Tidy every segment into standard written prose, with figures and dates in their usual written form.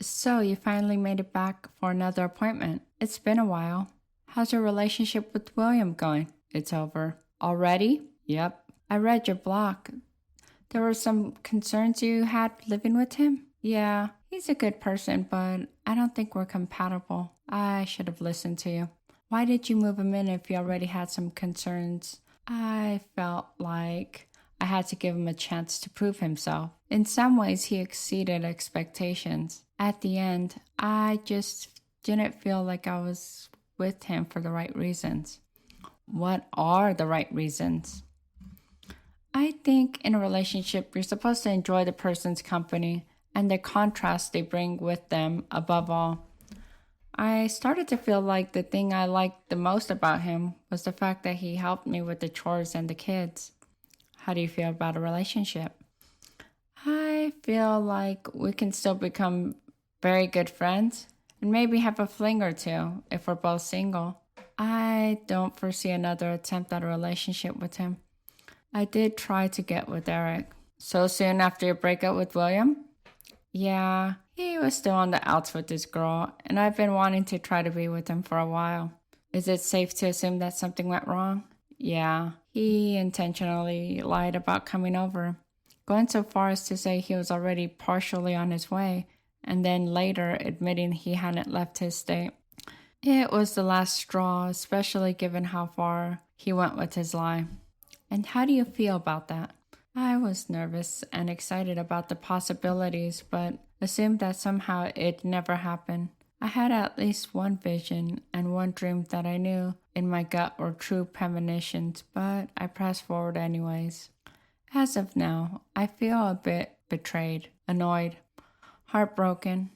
So you finally made it back for another appointment. It's been a while. How's your relationship with William going? It's over. Already? Yep. I read your blog. There were some concerns you had living with him? Yeah, he's a good person, but I don't think we're compatible. I should have listened to you. Why did you move him in if you already had some concerns? I felt like I had to give him a chance to prove himself. In some ways, he exceeded expectations. At the end, I just didn't feel like I was with him for the right reasons. What are the right reasons? I think in a relationship, you're supposed to enjoy the person's company and the contrast they bring with them above all. I started to feel like the thing I liked the most about him was the fact that he helped me with the chores and the kids. How do you feel about a relationship? I feel like we can still become very good friends and maybe have a fling or two if we're both single. I don't foresee another attempt at a relationship with him. I did try to get with Eric. So soon after your breakup with William? Yeah, he was still on the outs with this girl, and I've been wanting to try to be with him for a while. Is it safe to assume that something went wrong? Yeah, he intentionally lied about coming over, going so far as to say he was already partially on his way, and then later admitting he hadn't left his state. It was the last straw, especially given how far he went with his lie. And how do you feel about that? I was nervous and excited about the possibilities, but assumed that somehow it never happened. I had at least one vision and one dream that I knew in my gut were true premonitions, but I pressed forward anyways. As of now, I feel a bit betrayed, annoyed, heartbroken.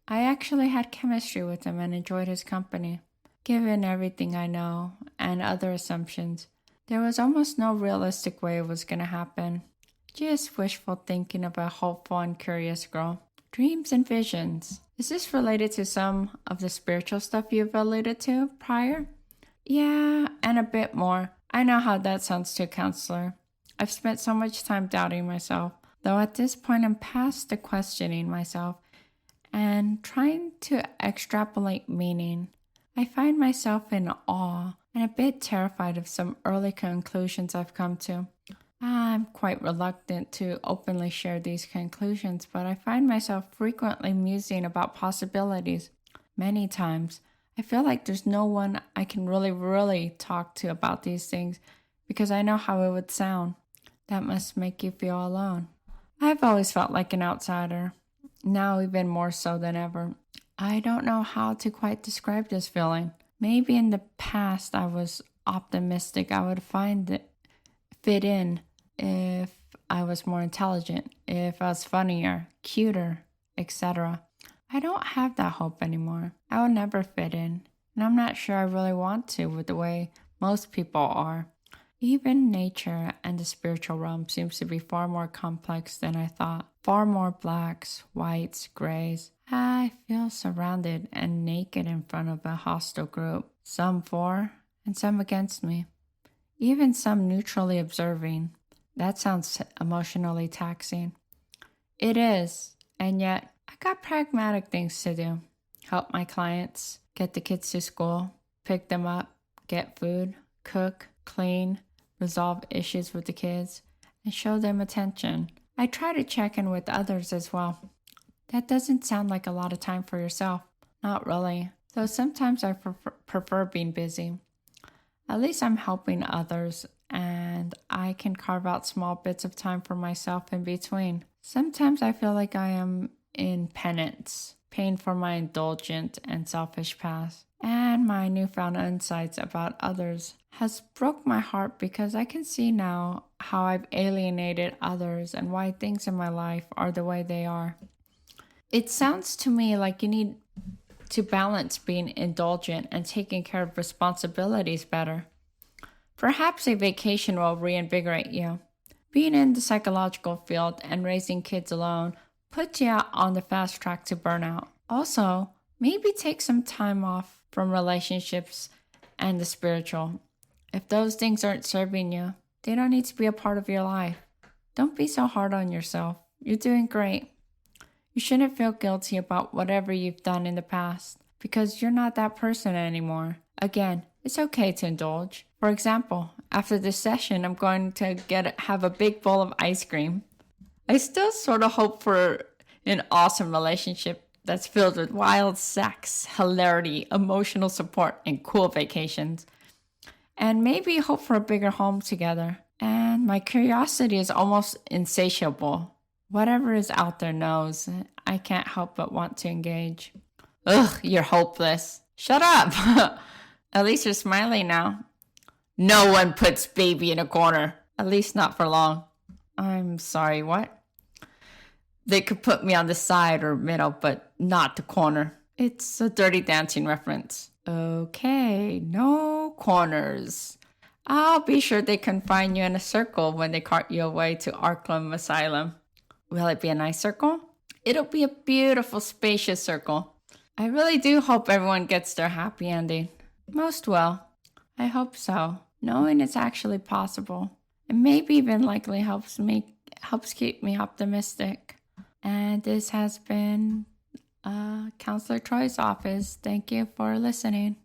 I actually had chemistry with him and enjoyed his company. Given everything I know and other assumptions, there was almost no realistic way it was going to happen. Just wishful thinking of a hopeful and curious girl. Dreams and visions. Is this related to some of the spiritual stuff you've alluded to prior? Yeah, and a bit more. I know how that sounds to a counselor. I've spent so much time doubting myself, though at this point I'm past the questioning myself and trying to extrapolate meaning. I find myself in awe and a bit terrified of some early conclusions I've come to. I'm quite reluctant to openly share these conclusions, but I find myself frequently musing about possibilities. Many times, I feel like there's no one I can really talk to about these things because I know how it would sound. That must make you feel alone. I've always felt like an outsider, now even more so than ever. I don't know how to quite describe this feeling. Maybe in the past I was optimistic I would fit in if I was more intelligent, if I was funnier, cuter, etc. I don't have that hope anymore. I will never fit in, and I'm not sure I really want to with the way most people are. Even nature and the spiritual realm seems to be far more complex than I thought. Far more blacks, whites, grays. I feel surrounded and naked in front of a hostile group, some for and some against me. Even some neutrally observing. That sounds emotionally taxing. It is, and yet I got pragmatic things to do. Help my clients, get the kids to school, pick them up, get food, cook, clean, resolve issues with the kids, and show them attention. I try to check in with others as well. That doesn't sound like a lot of time for yourself. Not really, though sometimes I prefer being busy. At least I'm helping others, and I can carve out small bits of time for myself in between. Sometimes I feel like I am in penance, paying for my indulgent and selfish past. And my newfound insights about others has broke my heart because I can see now how I've alienated others and why things in my life are the way they are. It sounds to me like you need to balance being indulgent and taking care of responsibilities better. Perhaps a vacation will reinvigorate you. Being in the psychological field and raising kids alone puts you on the fast track to burnout. Also, maybe take some time off from relationships and the spiritual. If those things aren't serving you, they don't need to be a part of your life. Don't be so hard on yourself. You're doing great. You You shouldn't feel guilty about whatever you've done in the past because you're not that person anymore. Again, it's okay to indulge. For example, after this session, I'm going to have a big bowl of ice cream. I still sort of hope for an awesome relationship that's filled with wild sex, hilarity, emotional support, and cool vacations. And maybe hope for a bigger home together. And my curiosity is almost insatiable. Whatever is out there knows. I can't help but want to engage. Ugh, you're hopeless. Shut up. At least you're smiling now. No one puts baby in a corner. At least not for long. I'm sorry, what? They could put me on the side or middle, but not the corner. It's a Dirty Dancing reference. Okay, no corners. I'll be sure they confine you in a circle when they cart you away to Arkham Asylum. Will it be a nice circle? It'll be a beautiful, spacious circle. I really do hope everyone gets their happy ending. Most will. I hope so. Knowing it's actually possible. And maybe even likely helps keep me optimistic. And this has been Counselor Troi's office. Thank you for listening.